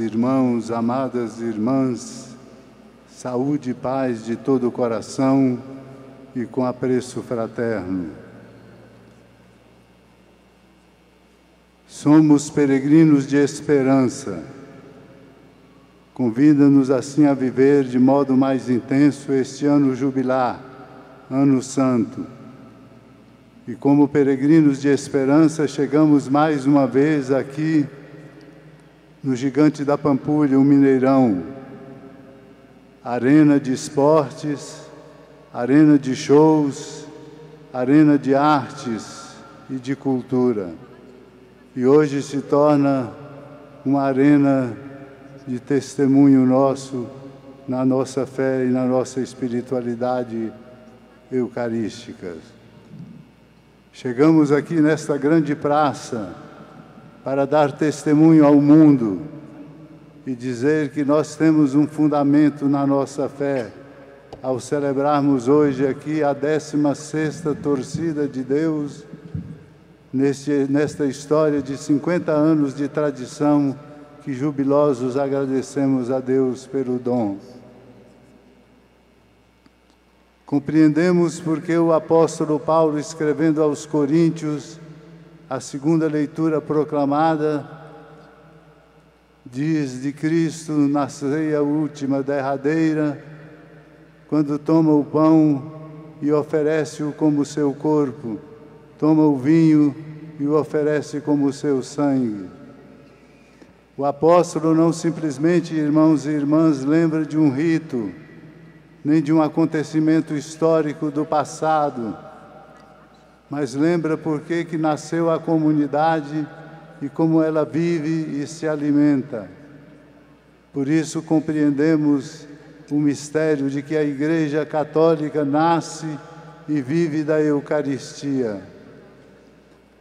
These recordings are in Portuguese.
irmãos, amadas irmãs, saúde e paz de todo o coração e com apreço fraterno. Somos peregrinos de esperança. Convida-nos assim a viver de modo mais intenso este ano jubilar, Ano Santo. E como peregrinos de esperança, chegamos mais uma vez aqui no Gigante da Pampulha, o Mineirão, arena de esportes, arena de shows, arena de artes e de cultura. E hoje se torna uma arena de testemunho nosso na nossa fé e na nossa espiritualidade eucarística. Chegamos aqui nesta grande praça para dar testemunho ao mundo e dizer que nós temos um fundamento na nossa fé ao celebrarmos hoje aqui a 16ª torcida de Deus nesta história de 50 anos de tradição que jubilosos agradecemos a Deus pelo dom. Compreendemos porque o apóstolo Paulo, escrevendo aos Coríntios, a segunda leitura proclamada, diz de Cristo na ceia última derradeira, quando toma o pão e oferece-o como seu corpo, toma o vinho e o oferece como seu sangue. O apóstolo não simplesmente, irmãos e irmãs, lembra de um rito, nem de um acontecimento histórico do passado, mas lembra por que nasceu a comunidade e como ela vive e se alimenta. Por isso compreendemos o mistério de que a Igreja Católica nasce e vive da Eucaristia.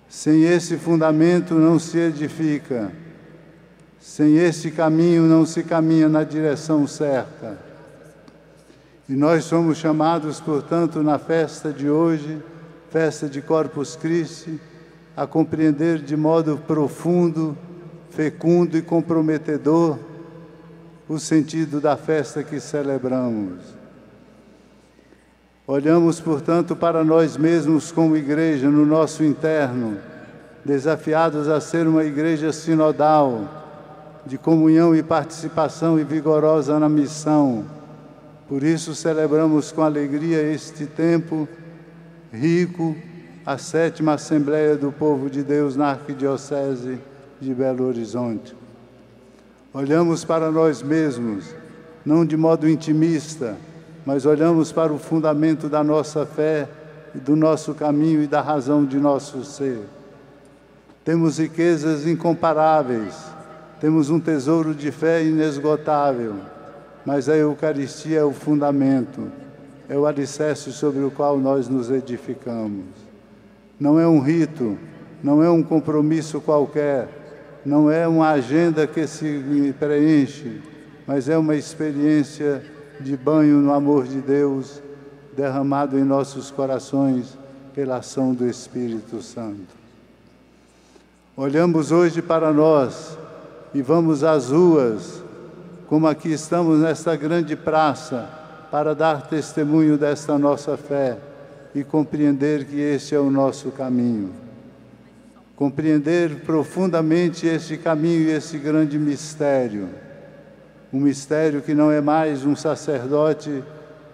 Sem esse fundamento não se edifica, sem esse caminho não se caminha na direção certa. E nós somos chamados, portanto, na festa de hoje, festa de Corpus Christi, a compreender de modo profundo, fecundo e comprometedor o sentido da festa que celebramos. Olhamos, portanto, para nós mesmos como igreja, no nosso interno, desafiados a ser uma igreja sinodal, de comunhão e participação e vigorosa na missão. Por isso celebramos com alegria este tempo rico, a 7ª Assembleia do Povo de Deus na Arquidiocese de Belo Horizonte. Olhamos para nós mesmos, não de modo intimista, mas olhamos para o fundamento da nossa fé, do nosso caminho e da razão de nosso ser. Temos riquezas incomparáveis, temos um tesouro de fé inesgotável, mas a Eucaristia é o fundamento, é o alicerce sobre o qual nós nos edificamos. Não é um rito, não é um compromisso qualquer, não é uma agenda que se preenche, mas é uma experiência de banho no amor de Deus, derramado em nossos corações pela ação do Espírito Santo. Olhamos hoje para nós e vamos às ruas, como aqui estamos nesta grande praça, para dar testemunho desta nossa fé e compreender que este é o nosso caminho. Compreender profundamente este caminho e esse grande mistério. Um mistério que não é mais um sacerdote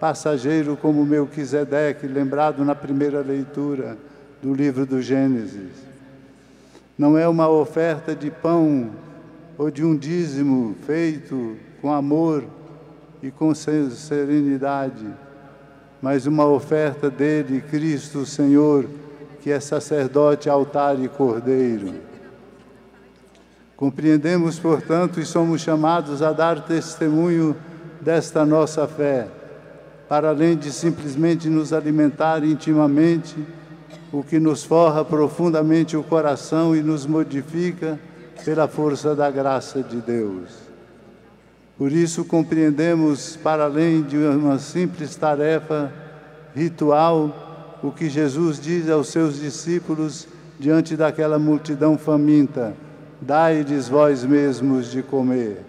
passageiro como Melquisedeque, lembrado na primeira leitura do livro do Gênesis. Não é uma oferta de pão ou de um dízimo feito com amor e com serenidade, mas uma oferta dele, Cristo Senhor, que é sacerdote, altar e cordeiro. Compreendemos, portanto, e somos chamados a dar testemunho desta nossa fé, para além de simplesmente nos alimentar intimamente, o que nos forra profundamente o coração e nos modifica pela força da graça de Deus. Por isso compreendemos, para além de uma simples tarefa ritual, o que Jesus diz aos seus discípulos diante daquela multidão faminta: dai-lhes vós mesmos de comer.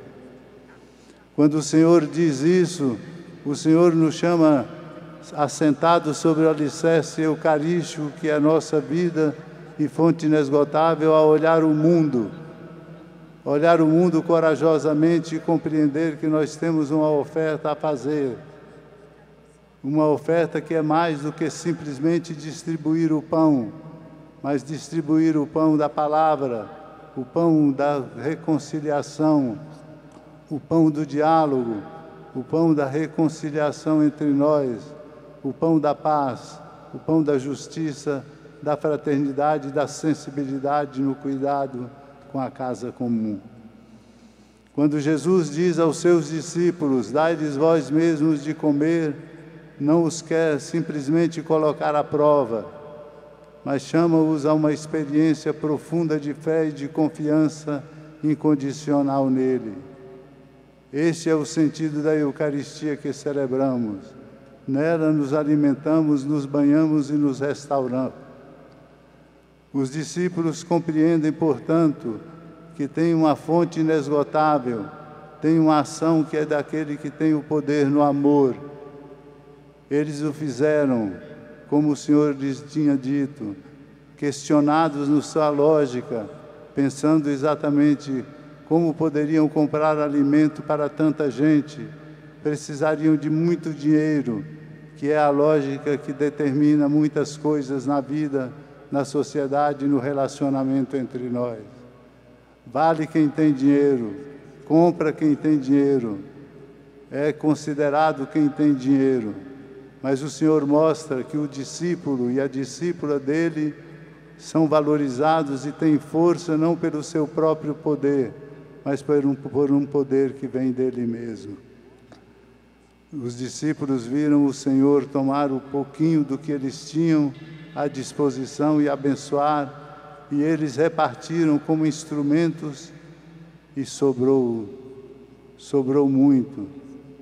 Quando o Senhor diz isso, o Senhor nos chama, assentados sobre o alicerce eucarístico, que é a nossa vida e fonte inesgotável, a olhar o mundo corajosamente e compreender que nós temos uma oferta a fazer. Uma oferta que é mais do que simplesmente distribuir o pão, mas distribuir o pão da palavra, o pão da reconciliação, o pão do diálogo, o pão da reconciliação entre nós, o pão da paz, o pão da justiça, da fraternidade, da sensibilidade no cuidado com a casa comum. Quando Jesus diz aos seus discípulos: dai-lhes vós mesmos de comer, não os quer simplesmente colocar à prova, mas chama-os a uma experiência profunda de fé e de confiança incondicional nele. Este é o sentido da Eucaristia que celebramos. Nela nos alimentamos, nos banhamos e nos restauramos. Os discípulos compreendem, portanto, que tem uma fonte inesgotável, tem uma ação que é daquele que tem o poder no amor. Eles o fizeram, como o Senhor lhes tinha dito, questionados na sua lógica, pensando exatamente como poderiam comprar alimento para tanta gente. Precisariam de muito dinheiro, que é a lógica que determina muitas coisas na vida, na sociedade e no relacionamento entre nós. Vale quem tem dinheiro, compra quem tem dinheiro, é considerado quem tem dinheiro. Mas o Senhor mostra que o discípulo e a discípula dele são valorizados e têm força não pelo seu próprio poder, mas por um poder que vem dele mesmo. Os discípulos viram o Senhor tomar o pouquinho do que eles tinham à disposição e abençoar, e eles repartiram como instrumentos, e sobrou muito,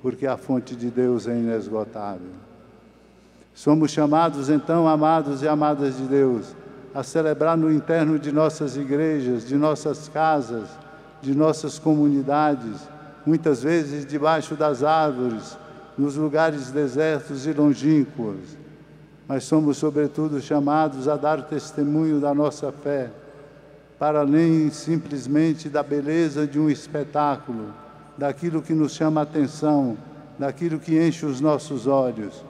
porque a fonte de Deus é inesgotável. Somos chamados, então, amados e amadas de Deus, a celebrar no interno de nossas igrejas, de nossas casas, de nossas comunidades, muitas vezes debaixo das árvores, nos lugares desertos e longínquos. Mas somos, sobretudo, chamados a dar testemunho da nossa fé, para além simplesmente da beleza de um espetáculo, daquilo que nos chama a atenção, daquilo que enche os nossos olhos.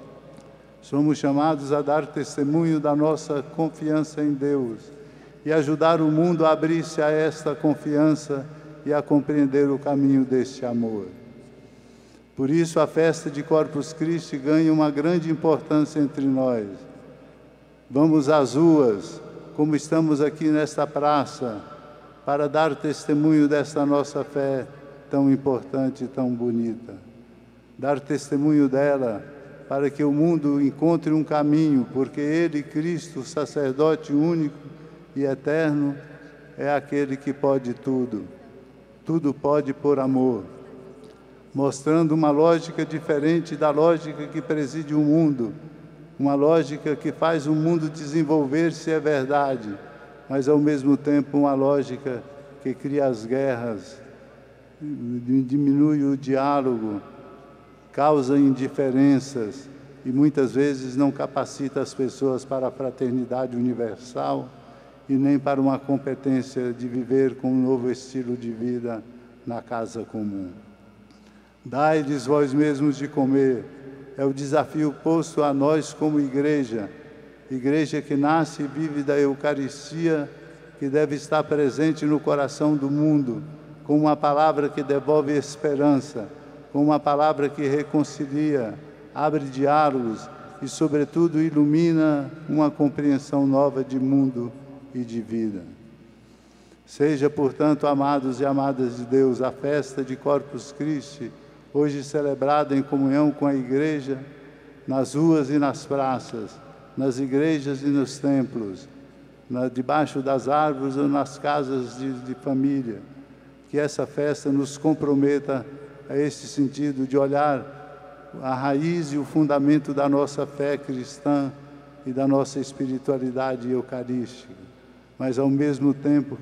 Somos chamados a dar testemunho da nossa confiança em Deus e ajudar o mundo a abrir-se a esta confiança e a compreender o caminho deste amor. Por isso, a festa de Corpus Christi ganha uma grande importância entre nós. Vamos às ruas, como estamos aqui nesta praça, para dar testemunho desta nossa fé tão importante e tão bonita. Dar testemunho dela para que o mundo encontre um caminho, porque Ele, Cristo, sacerdote único e eterno, é aquele que pode tudo. Tudo pode por amor, mostrando uma lógica diferente da lógica que preside o mundo, uma lógica que faz o mundo desenvolver-se, é verdade, mas ao mesmo tempo uma lógica que cria as guerras, diminui o diálogo, causa indiferenças e muitas vezes não capacita as pessoas para a fraternidade universal e nem para uma competência de viver com um novo estilo de vida na casa comum. Dai-lhes vós mesmos de comer, é o desafio posto a nós como igreja, igreja que nasce e vive da Eucaristia, que deve estar presente no coração do mundo, com uma palavra que devolve esperança, com uma palavra que reconcilia, abre diálogos e, sobretudo, ilumina uma compreensão nova de mundo e de vida. Seja, portanto, amados e amadas de Deus, a festa de Corpus Christi, hoje celebrada em comunhão com a Igreja, nas ruas e nas praças, nas igrejas e nos templos, debaixo das árvores ou nas casas de família, que essa festa nos comprometa a esse sentido de olhar a raiz e o fundamento da nossa fé cristã e da nossa espiritualidade eucarística, mas ao mesmo tempo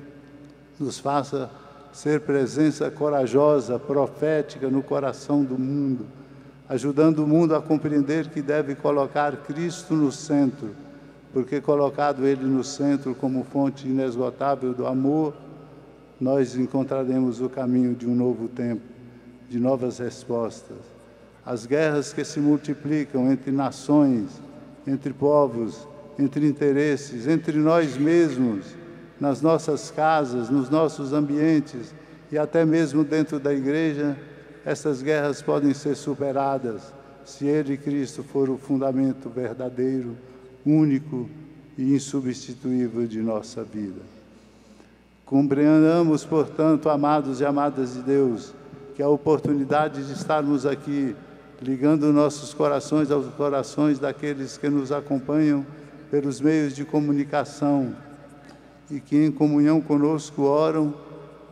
nos faça ser presença corajosa, profética no coração do mundo, ajudando o mundo a compreender que deve colocar Cristo no centro, porque colocado Ele no centro como fonte inesgotável do amor, nós encontraremos o caminho de um novo tempo, de novas respostas. As guerras que se multiplicam entre nações, entre povos, entre interesses, entre nós mesmos, nas nossas casas, nos nossos ambientes e até mesmo dentro da igreja, essas guerras podem ser superadas se Ele, Cristo, for o fundamento verdadeiro, único e insubstituível de nossa vida. Compreendamos, portanto, amados e amadas de Deus, que a oportunidade de estarmos aqui, ligando nossos corações aos corações daqueles que nos acompanham pelos meios de comunicação e que em comunhão conosco oram,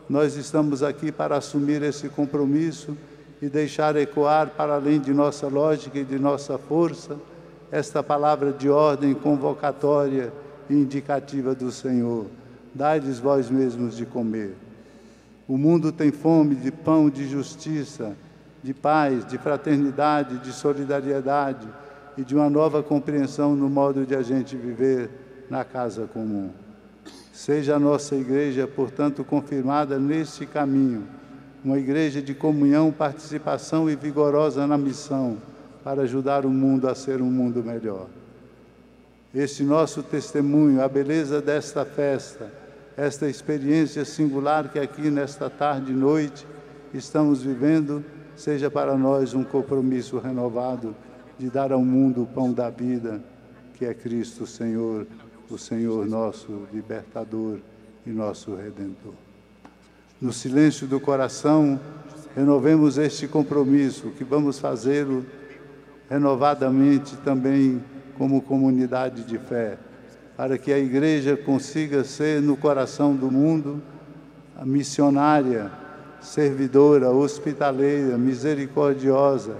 nós estamos aqui para assumir esse compromisso e deixar ecoar para além de nossa lógica e de nossa força esta palavra de ordem convocatória e indicativa do Senhor. Dai-lhes vós mesmos de comer. O mundo tem fome de pão de justiça, de paz, de fraternidade, de solidariedade e de uma nova compreensão no modo de a gente viver na casa comum. Seja a nossa igreja, portanto, confirmada neste caminho, uma igreja de comunhão, participação e vigorosa na missão, para ajudar o mundo a ser um mundo melhor. Este nosso testemunho, a beleza desta festa, esta experiência singular que aqui nesta tarde e noite estamos vivendo, seja para nós um compromisso renovado de dar ao mundo o pão da vida, que é Cristo Senhor, o Senhor nosso libertador e nosso Redentor. No silêncio do coração, renovemos este compromisso, que vamos fazê-lo renovadamente também como comunidade de fé, para que a Igreja consiga ser no coração do mundo a missionária, servidora, hospitaleira, misericordiosa,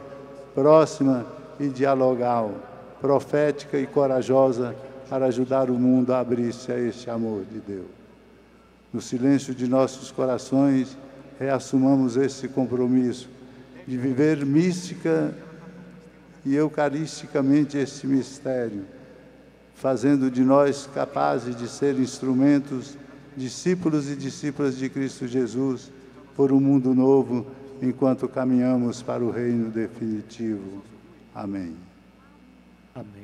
próxima e dialogal, profética e corajosa, para ajudar o mundo a abrir-se a este amor de Deus. No silêncio de nossos corações, reassumamos esse compromisso de viver mística e eucaristicamente este mistério, fazendo de nós capazes de ser instrumentos, discípulos e discípulas de Cristo Jesus, por um mundo novo, enquanto caminhamos para o reino definitivo. Amém. Amém.